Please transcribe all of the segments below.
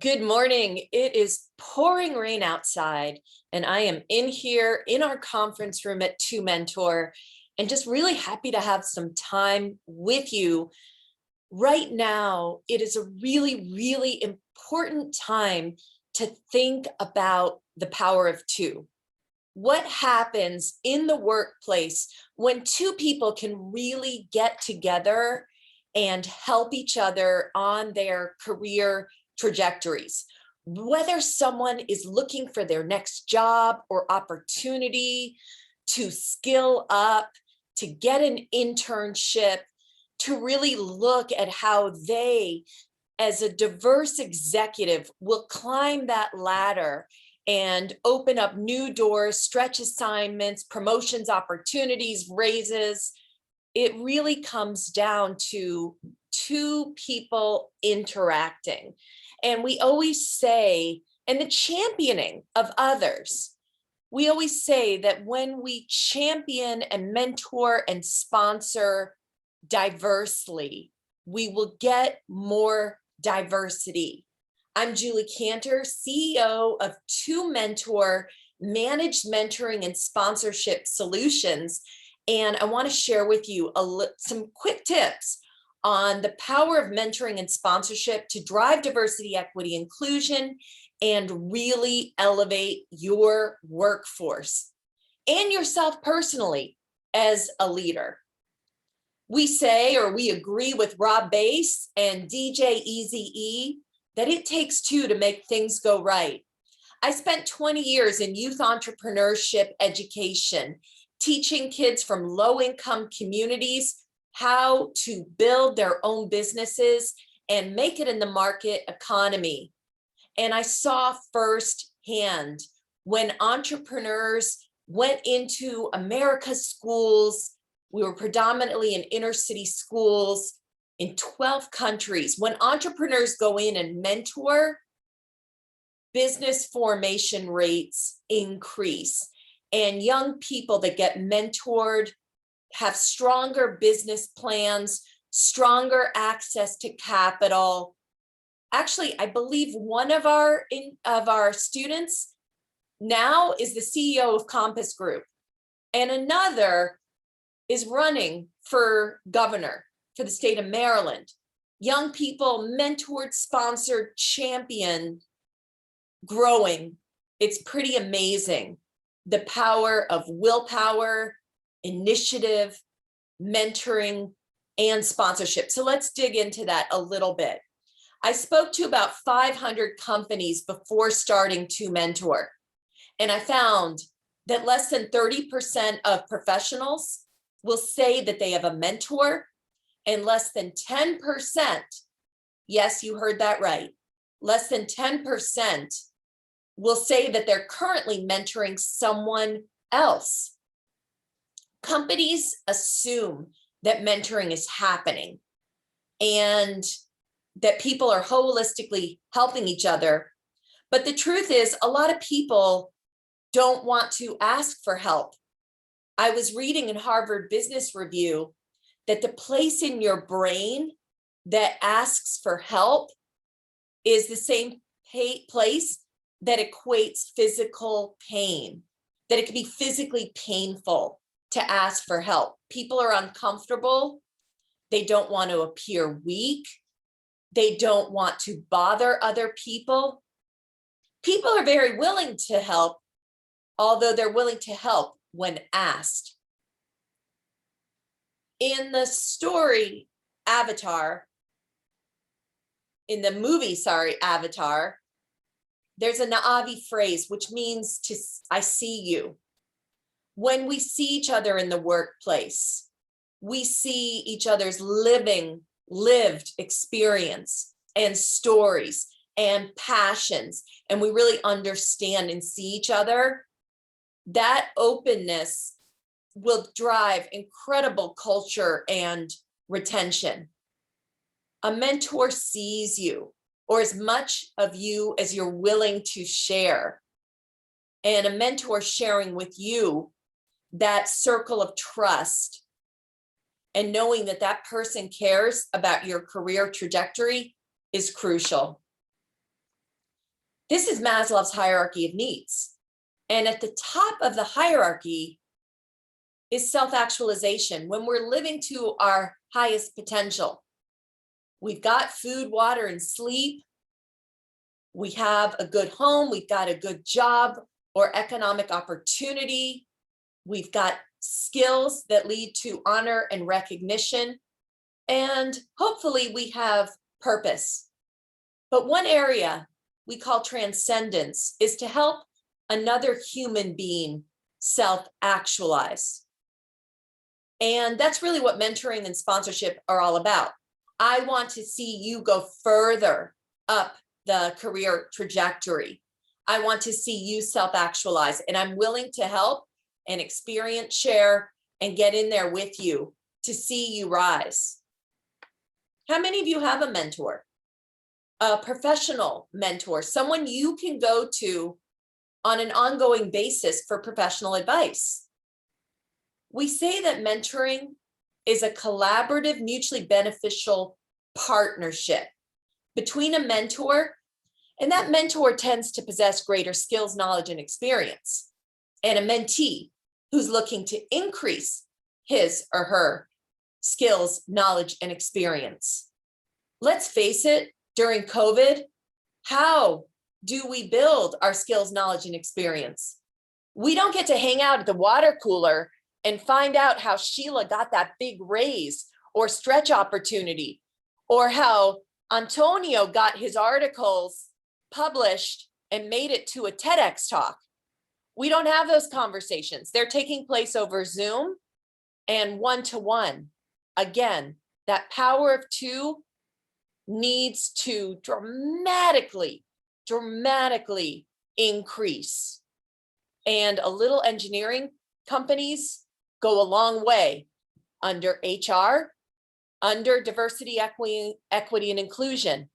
Good morning. It is pouring rain outside, and I am in here in our conference room at Twomentor, and just really happy to have some time with you. Right now, it is a really important time to think about the power of two. What happens in the workplace when two people can really get together and help each other on their career trajectories? Whether someone is looking for their next job or opportunity, to skill up, to get an internship, to really look at how they, as a diverse executive, will climb that ladder and open up new doors, stretch assignments, promotions, opportunities, raises. It really comes down to two people interacting. And we always say, and the championing of others, we always say that when we champion and mentor and sponsor diversely, we will get more diversity. I'm Julie Kantor, CEO of Twomentor, Managed Mentoring and Sponsorship Solutions. And I want to share with you some quick tips on the power of mentoring and sponsorship to drive diversity, equity, inclusion, and really elevate your workforce and yourself personally as a leader. We say, or we agree with Rob Bass and DJ Eazy-E, that it takes two to make things go right. I spent 20 years in youth entrepreneurship education, teaching kids from low-income communities how to build their own businesses and make it in the market economy. And I saw firsthand when entrepreneurs went into America's schools. We were predominantly in inner city schools in 12 countries. When entrepreneurs go in and mentor, business formation rates increase. And young people that get mentored have stronger business plans, stronger access to capital. Actually, I believe one of our students now is the CEO of Compass Group, and another is running for governor for the state of Maryland. Young people mentored, sponsored, championed, growing. It's pretty amazing. The power of willpower, initiative, mentoring, and sponsorship. So let's dig into that a little bit. I spoke to about 500 companies before starting Twomentor, and I found that less than 30% of professionals will say that they have a mentor, and less than 10%, yes, you heard that right, less than 10% will say that they're currently mentoring someone else. Companies assume that mentoring is happening and that people are holistically helping each other. But the truth is, a lot of people don't want to ask for help. I was reading in Harvard Business Review that the place in your brain that asks for help is the same place that equates physical pain, that it can be physically painful to ask for help. People are uncomfortable. They don't want to appear weak. They don't want to bother other people. People are very willing to help, although they're willing to help when asked. In the story Avatar, in the movie, Avatar, there's a Na'vi phrase which means I see you. When we see each other in the workplace, we see each other's lived experience and stories and passions, and we really understand and see each other. That openness will drive incredible culture and retention. A mentor sees you, or as much of you as you're willing to share. And a mentor sharing with you that circle of trust and knowing that that person cares about your career trajectory is crucial. This is Maslow's hierarchy of needs. And at the top of the hierarchy is self-actualization, when we're living to our highest potential. We've got food, water, and sleep. We have a good home. We've got a good job or economic opportunity. We've got skills that lead to honor and recognition. And hopefully we have purpose. But one area we call transcendence is to help another human being self-actualize. And that's really what mentoring and sponsorship are all about. I want to see you go further up the career trajectory. I want to see you self-actualize, and I'm willing to help and experience, share, and get in there with you to see you rise. How many of you have a mentor? A professional mentor, someone you can go to on an ongoing basis for professional advice. We say that mentoring is a collaborative, mutually beneficial partnership between a mentor, and that mentor tends to possess greater skills, knowledge, and experience, and a mentee who's looking to increase his or her skills, knowledge, and experience. Let's face it, during COVID, how do we build our skills, knowledge, and experience? We don't get to hang out at the water cooler and find out how Sheila got that big raise or stretch opportunity, or how Antonio got his articles published and made it to a TEDx talk. We don't have those conversations. They're taking place over Zoom and one-to-one. Again, that power of two needs to dramatically increase. And a little engineering companies go a long way under HR, under diversity, equity, and inclusion,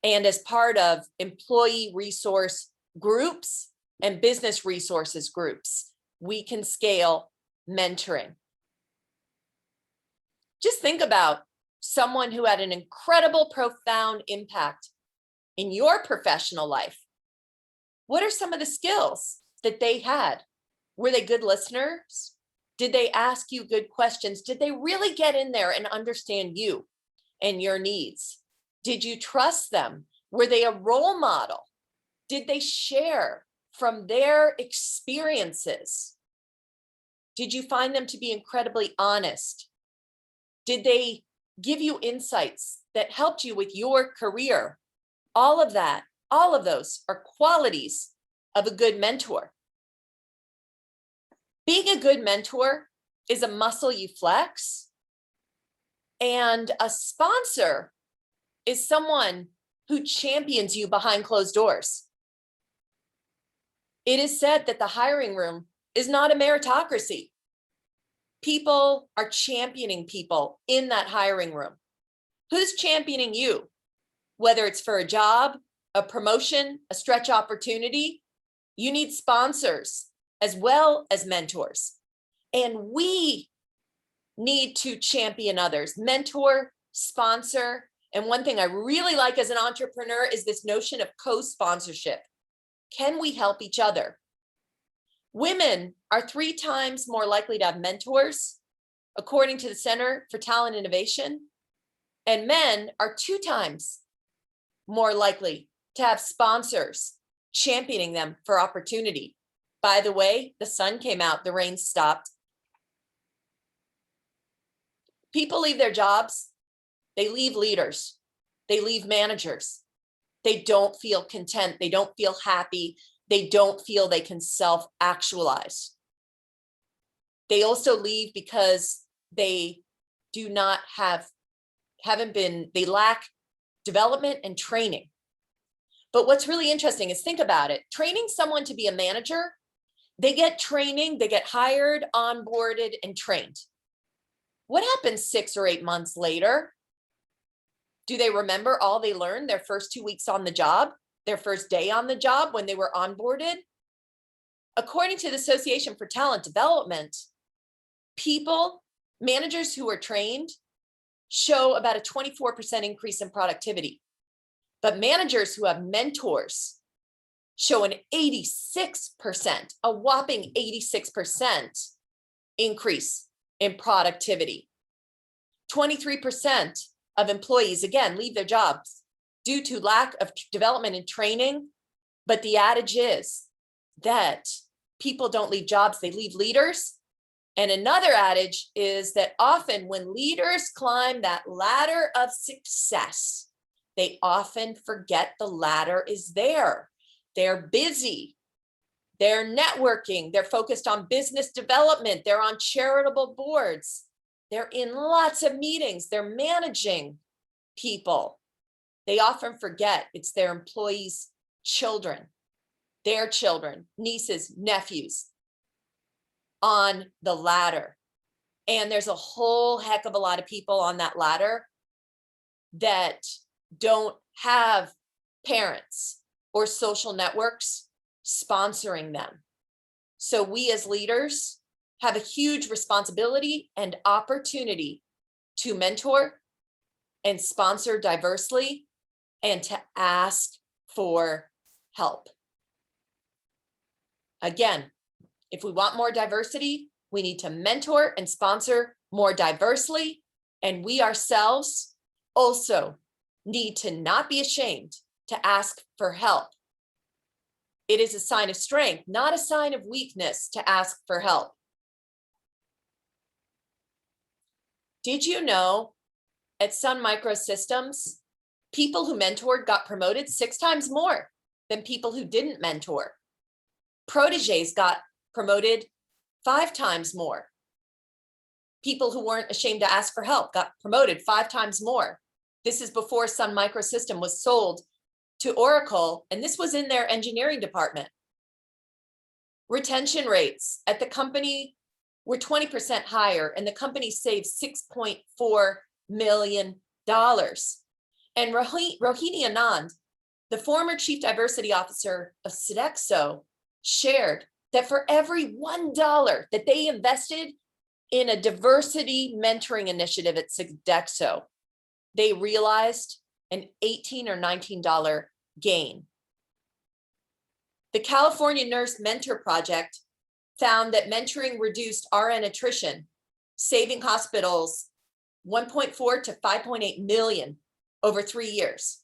and as part of employee resource groups and business resources groups. We can scale mentoring. Just think about someone who had an incredible, profound impact in your professional life. What are some of the skills that they had? Were they good listeners? Did they ask you good questions? Did they really get in there and understand you and your needs? Did you trust them? Were they a role model? Did they share from their experiences? Did you find them to be incredibly honest? Did they give you insights that helped you with your career? All of that, all of those are qualities of a good mentor. Being a good mentor is a muscle you flex, and a sponsor is someone who champions you behind closed doors. It is said that the hiring room is not a meritocracy. People are championing people in that hiring room. Who's championing you? Whether it's for a job, a promotion, a stretch opportunity, you need sponsors as well as mentors. And we need to champion others, mentor, sponsor. And one thing I really like as an entrepreneur is this notion of co-sponsorship. Can we help each other? Women are 3 times more likely to have mentors, according to the Center for Talent Innovation, and men are 2 times more likely to have sponsors championing them for opportunity. By the way, the sun came out, the rain stopped. People leave their jobs, they leave leaders, they leave managers. They don't feel content, they don't feel happy, they don't feel they can self-actualize. They also leave because they do not they lack development and training. But what's really interesting is, think about it, training someone to be a manager, they get training, they get hired, onboarded, and trained. What happens 6 or 8 months later? Do they remember all they learned their first 2 weeks on the job, their first day on the job when they were onboarded? According to the Association for Talent Development, managers who are trained show about a 24% increase in productivity. But managers who have mentors show an 86%, a whopping 86% increase in productivity. 23% of employees, again, leave their jobs due to lack of development and training. But the adage is that people don't leave jobs, they leave leaders. And another adage is that often when leaders climb that ladder of success, they often forget the ladder is there. They're busy, they're networking, they're focused on business development, they're on charitable boards, they're in lots of meetings, they're managing people. They often forget it's their employees' children, their children, nieces, nephews on the ladder. And there's a whole heck of a lot of people on that ladder that don't have parents or social networks sponsoring them. So we as leaders have a huge responsibility and opportunity to mentor and sponsor diversely and to ask for help. Again, if we want more diversity, we need to mentor and sponsor more diversely. And we ourselves also need to not be ashamed to ask for help. It is a sign of strength, not a sign of weakness to ask for help. Did you know at Sun Microsystems, people who mentored got promoted 6 times more than people who didn't mentor? Proteges got promoted 5 times more. People who weren't ashamed to ask for help got promoted 5 times more. This is before Sun Microsystem was sold to Oracle, and this was in their engineering department. Retention rates at the company were 20% higher, and the company saved $6.4 million. And Rohini Anand, the former chief diversity officer of Sodexo, shared that for every $1 that they invested in a diversity mentoring initiative at Sodexo, they realized an $18 or $19 gain. The California Nurse Mentor Project found that mentoring reduced RN attrition, saving hospitals 1.4 to 5.8 million over 3 years.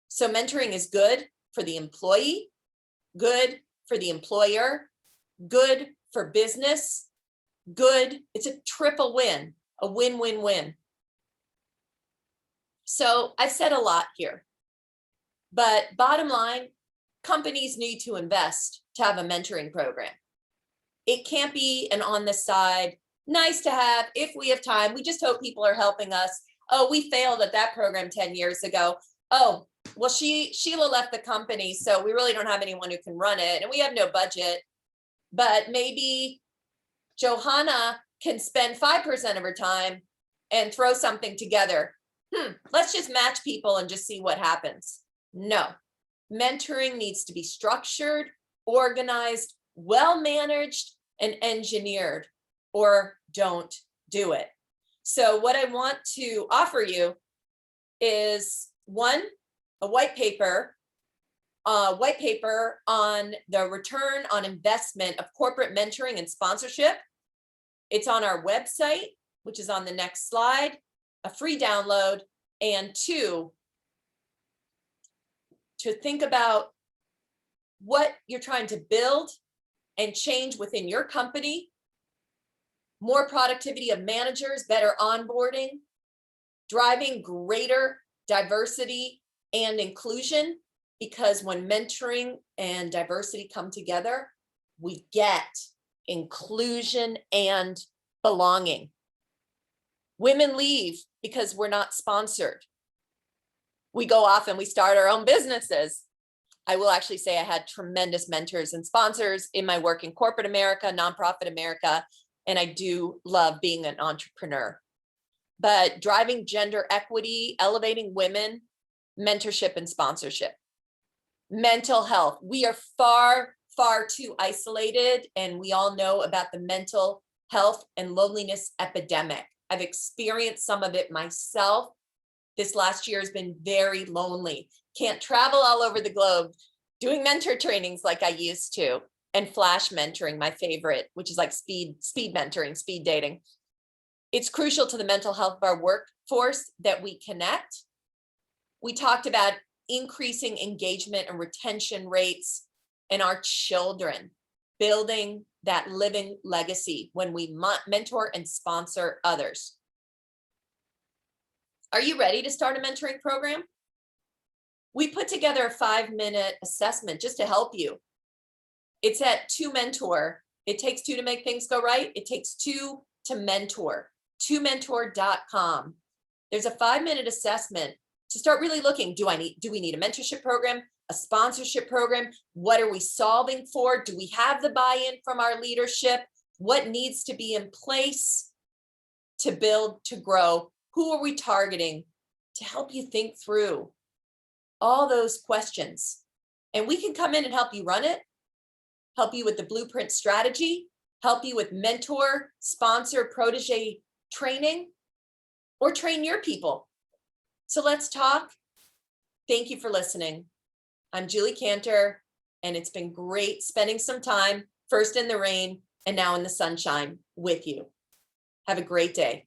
So mentoring is good for the employee, good for the employer, good for business, good. It's a triple win, a win-win-win. So I've said a lot here, but bottom line, companies need to invest to have a mentoring program. It can't be an on the side, nice to have if we have time. We just hope people are helping us. Oh, we failed at that program 10 years ago. Oh, well, Sheila left the company, so we really don't have anyone who can run it, and we have no budget. But maybe Johanna can spend 5% of her time and throw something together. Let's just match people and just see what happens. No, mentoring needs to be structured, organized, well-managed, and engineered, or don't do it. So what I want to offer you is one, a white paper on the return on investment of corporate mentoring and sponsorship. It's on our website, which is on the next slide, a free download. And 2, to think about what you're trying to build and change within your company, more productivity of managers, better onboarding, driving greater diversity and inclusion, because when mentoring and diversity come together, we get inclusion and belonging. Women leave because we're not sponsored. We go off and we start our own businesses. I will actually say I had tremendous mentors and sponsors in my work in corporate America, nonprofit America, and I do love being an entrepreneur. But driving gender equity, elevating women, mentorship and sponsorship. Mental health. We are far, far too isolated, and we all know about the mental health and loneliness epidemic. I've experienced some of it myself. This last year has been very lonely. Can't travel all over the globe doing mentor trainings like I used to, and flash mentoring, my favorite, which is like speed mentoring, speed dating. It's crucial to the mental health of our workforce that we connect. We talked about increasing engagement and retention rates in our children, building that living legacy when we mentor and sponsor others. Are you ready to start a mentoring program? We put together a 5-minute assessment just to help you. It's at Twomentor. It takes two to make things go right. It takes two to mentor. Twomentor.com. There's a 5-minute assessment to start really looking. Do we need a mentorship program, a sponsorship program? What are we solving for? Do we have the buy-in from our leadership? What needs to be in place to build, to grow? Who are we targeting? To help you think through all those questions. And we can come in and help you run it, help you with the blueprint strategy, help you with mentor, sponsor, protege training, or train your people. So let's talk. Thank you for listening. I'm Julie Kantor, and it's been great spending some time, first in the rain and now in the sunshine with you. Have a great day.